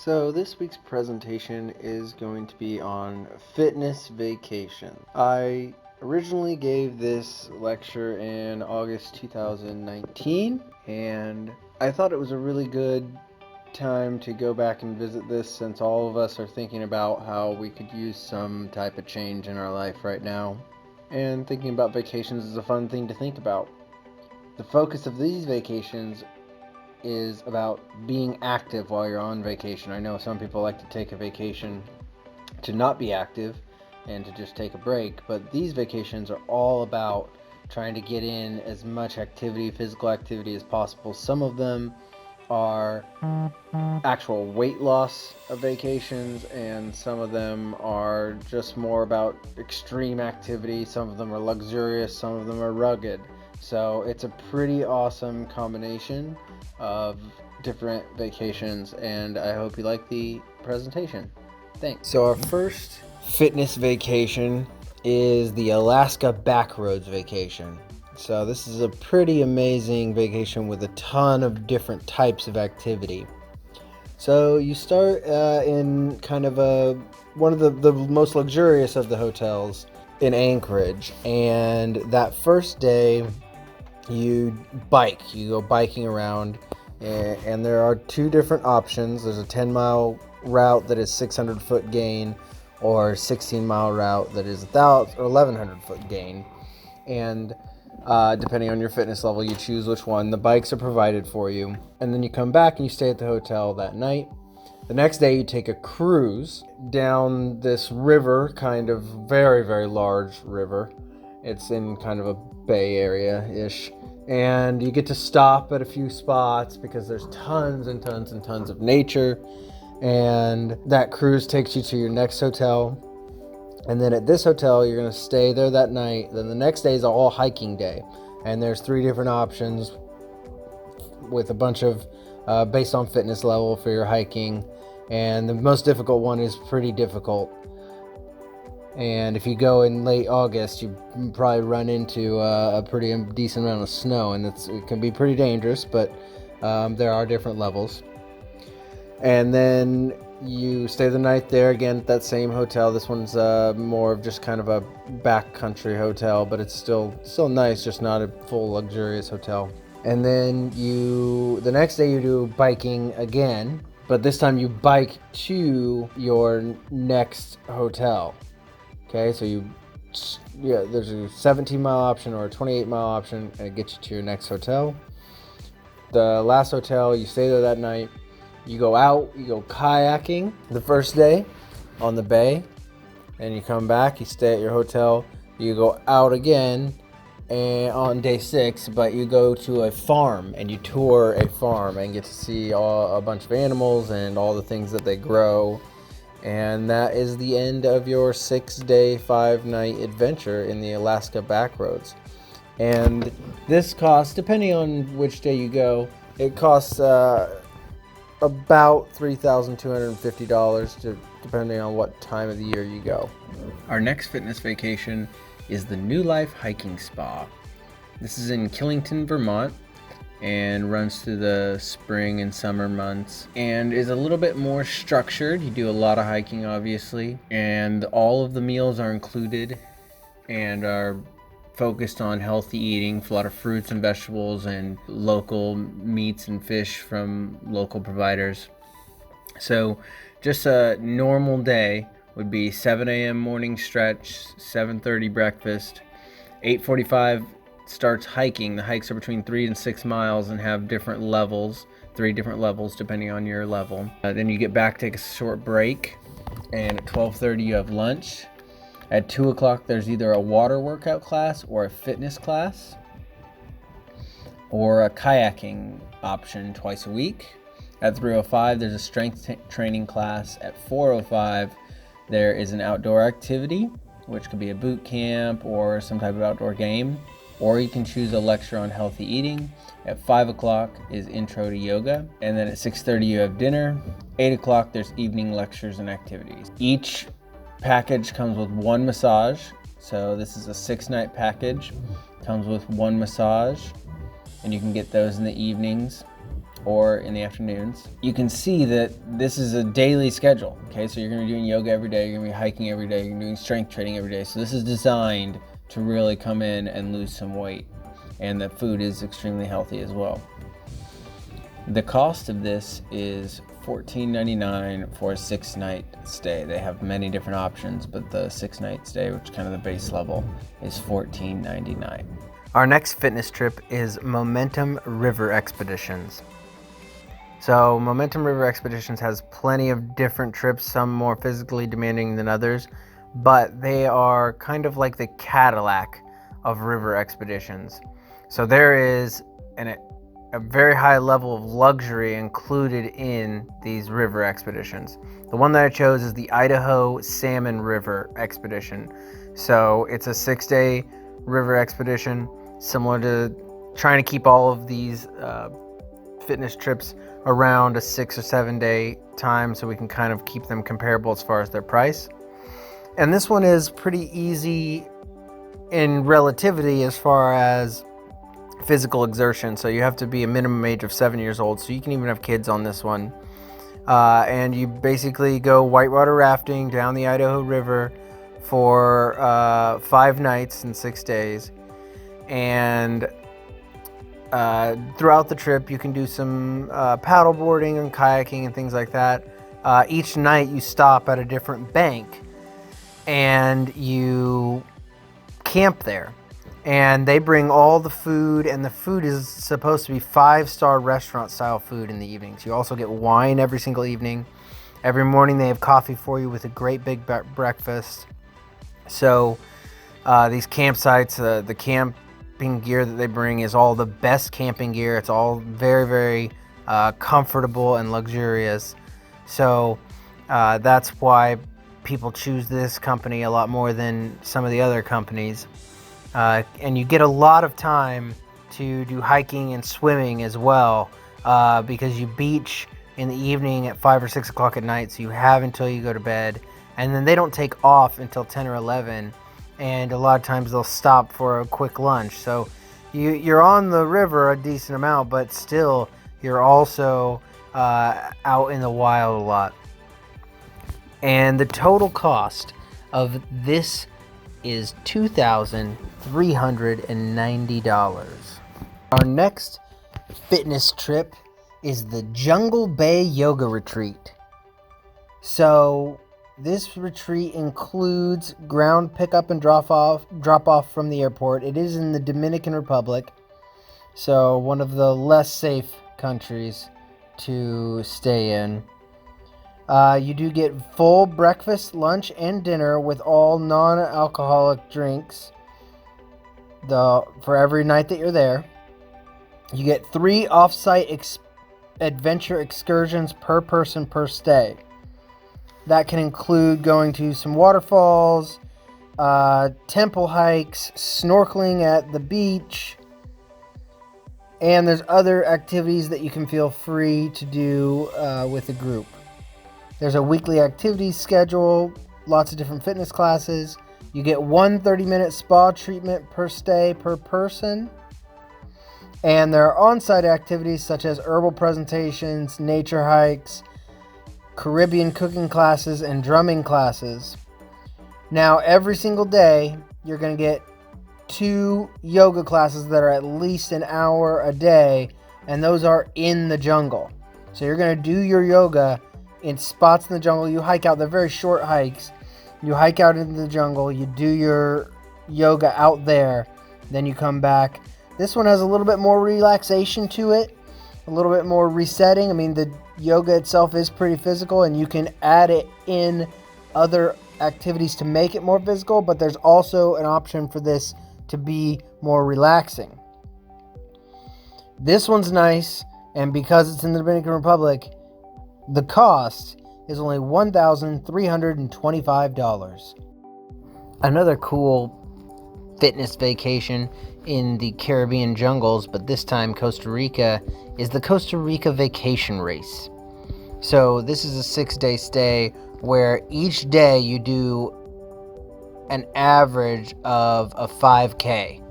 So this week's presentation is going to be on fitness vacation. I originally gave this lecture in August 2019, and I thought it was a really good time to go back and visit this since all of us are thinking about how we could use some type of change in our life right now. And thinking about vacations is a fun thing to think about. The focus of these vacations is about being active while you're on vacation. I know some people like to take a vacation to not be active and to just take a break, but these vacations are all about trying to get in as much activity, physical activity as possible. Some of them are actual weight loss of vacations, and some of them are just more about extreme activity. Some of them are luxurious, some of them are rugged. So it's a pretty awesome combination of different vacations, and I hope you like the presentation. Thanks. So our first fitness vacation is the Alaska Backroads vacation. So this is a pretty amazing vacation with a ton of different types of activity. So you start in kind of one of the most luxurious of the hotels in Anchorage, and that first day you go biking around, and there are two different options. There's a 10-mile route that is 600-foot gain, or 16-mile route that is 1,100-foot gain, and depending on your fitness level, you choose which one. The bikes are provided for you, and then you come back and you stay at the hotel that night. The next day you take a cruise down this river, kind of very, very large river. It's in kind of a bay area-ish, and you get to stop at a few spots because there's tons and tons and tons of nature, and that cruise takes you to your next hotel. And then at this hotel, you're going to stay there that night. Then the next day is all hiking day. And there's 3 different options with a bunch of based on fitness level for your hiking. And the most difficult one is pretty difficult. And if you go in late August, you probably run into a pretty decent amount of snow. And it can be pretty dangerous, but there are different levels. And then you stay the night there again at that same hotel. This one's more of just kind of a backcountry hotel, but it's still nice, just not a full luxurious hotel. And then the next day you do biking again, but this time you bike to your next hotel. Okay, so there's a 17-mile option or a 28-mile option, and it gets you to your next hotel. The last hotel, you stay there that night. You go out, you go kayaking the first day on the bay, and you come back, you stay at your hotel, you go out again and on day 6, but you go to a farm and you tour a farm and get to see a bunch of animals and all the things that they grow. And that is the end of your 6-day, 5-night adventure in the Alaska Backroads. And this costs, depending on which day you go, it costs about $3,250 depending on what time of the year you go. Our next fitness vacation is the New Life Hiking Spa. This is in Killington, Vermont, and runs through the spring and summer months, and is a little bit more structured. You do a lot of hiking, obviously, and all of the meals are included and are focused on healthy eating, a lot of fruits and vegetables and local meats and fish from local providers. So just a normal day would be 7 a.m. morning stretch, 7:30 breakfast, 8:45 starts hiking. The hikes are between 3 and 6 miles and have different levels, 3 different levels depending on your level. Then you get back, take a short break, and at 12:30 you have lunch. At 2 o'clock, there's either a water workout class or a fitness class, or a kayaking option twice a week. At 3:05, there's a strength training class. At 4:05, there is an outdoor activity, which could be a boot camp or some type of outdoor game, or you can choose a lecture on healthy eating. At 5 o'clock is intro to yoga, and then at 6:30 you have dinner. 8 o'clock, there's evening lectures and activities. Each package comes with 1 massage, so this is a 6-night package. Comes with 1 massage, and you can get those in the evenings. or in the afternoons, you can see that this is a daily schedule. Okay, so you're gonna be doing yoga every day, you're gonna be hiking every day, you're doing strength training every day. So this is designed to really come in and lose some weight, and the food is extremely healthy as well. The cost of this is $14.99 for a 6-night stay. They have many different options, but the 6-night stay, which is kind of the base level, is $14.99. Our next fitness trip is Momentum River Expeditions. So Momentum River Expeditions has plenty of different trips, some more physically demanding than others, but they are kind of like the Cadillac of river expeditions. So there is a very high level of luxury included in these river expeditions. The one that I chose is the Idaho Salmon River Expedition. So it's a 6-day river expedition, similar to trying to keep all of these fitness trips around a 6 or 7 day time, so we can kind of keep them comparable as far as their price. And this one is pretty easy in relativity as far as physical exertion. So you have to be a minimum age of 7 years old, so you can even have kids on this one. And you basically go whitewater rafting down the Idaho River for 5 nights and 6 days. And throughout the trip, you can do some paddle boarding and kayaking and things like that. Each night you stop at a different bank and you camp there. And they bring all the food, and the food is supposed to be 5-star restaurant style food in the evenings. You also get wine every single evening. Every morning they have coffee for you with a great big breakfast. So these campsites, the camping gear that they bring is all the best camping gear. It's all very, very comfortable and luxurious. So that's why people choose this company a lot more than some of the other companies. And you get a lot of time to do hiking and swimming as well, because you beach in the evening at 5 or 6 o'clock at night, so you have until you go to bed. And then they don't take off until 10 or 11, and a lot of times they'll stop for a quick lunch. So you're on the river a decent amount, but still you're also out in the wild a lot. And the total cost of this is $2,390. Our next fitness trip is the Jungle Bay Yoga Retreat. So this retreat includes ground pickup and drop off from the airport. It is in the Dominican Republic, so one of the less safe countries to stay in. You do get full breakfast, lunch, and dinner with all non-alcoholic drinks for every night that you're there. You get 3 off-site adventure excursions per person per stay. That can include going to some waterfalls, temple hikes, snorkeling at the beach, and there's other activities that you can feel free to do with a group. There's a weekly activities schedule, lots of different fitness classes. You get 1 30-minute spa treatment per stay per person. And there are on-site activities such as herbal presentations, nature hikes, Caribbean cooking classes, and drumming classes. Now, every single day, you're going to get 2 yoga classes that are at least an hour a day, and those are in the jungle. So you're going to do your yoga in spots in the jungle. You hike out. They're very short hikes. You hike out into the jungle. You do your yoga out there. Then you come back. This one has a little bit more relaxation to it. A little bit more resetting. I mean, the yoga itself is pretty physical, and you can add it in other activities to make it more physical. But there's also an option for this to be more relaxing. This one's nice, and because it's in the Dominican Republic, the cost is only $1,325. Another cool fitness vacation in the Caribbean jungles, but this time Costa Rica, is the Costa Rica Vacation Race. So this is a 6-day stay where each day you do an average of a 5K.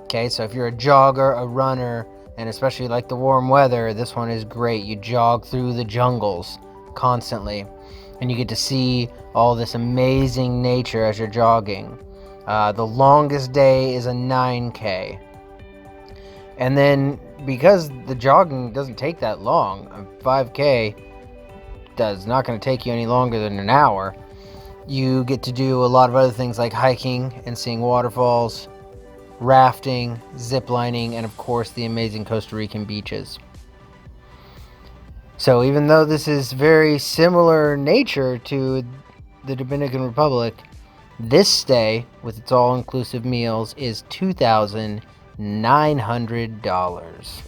Okay, so if you're a jogger, a runner, And especially like the warm weather, this one is great. You jog through the jungles constantly, and you get to see all this amazing nature as you're jogging. The longest day is a 9K. And then, because the jogging doesn't take that long, a 5K does not going to take you any longer than an hour, you get to do a lot of other things like hiking and seeing waterfalls, rafting, zip lining, and of course the amazing Costa Rican beaches. So even though this is very similar nature to the Dominican Republic, this stay with its all-inclusive meals is $2,900.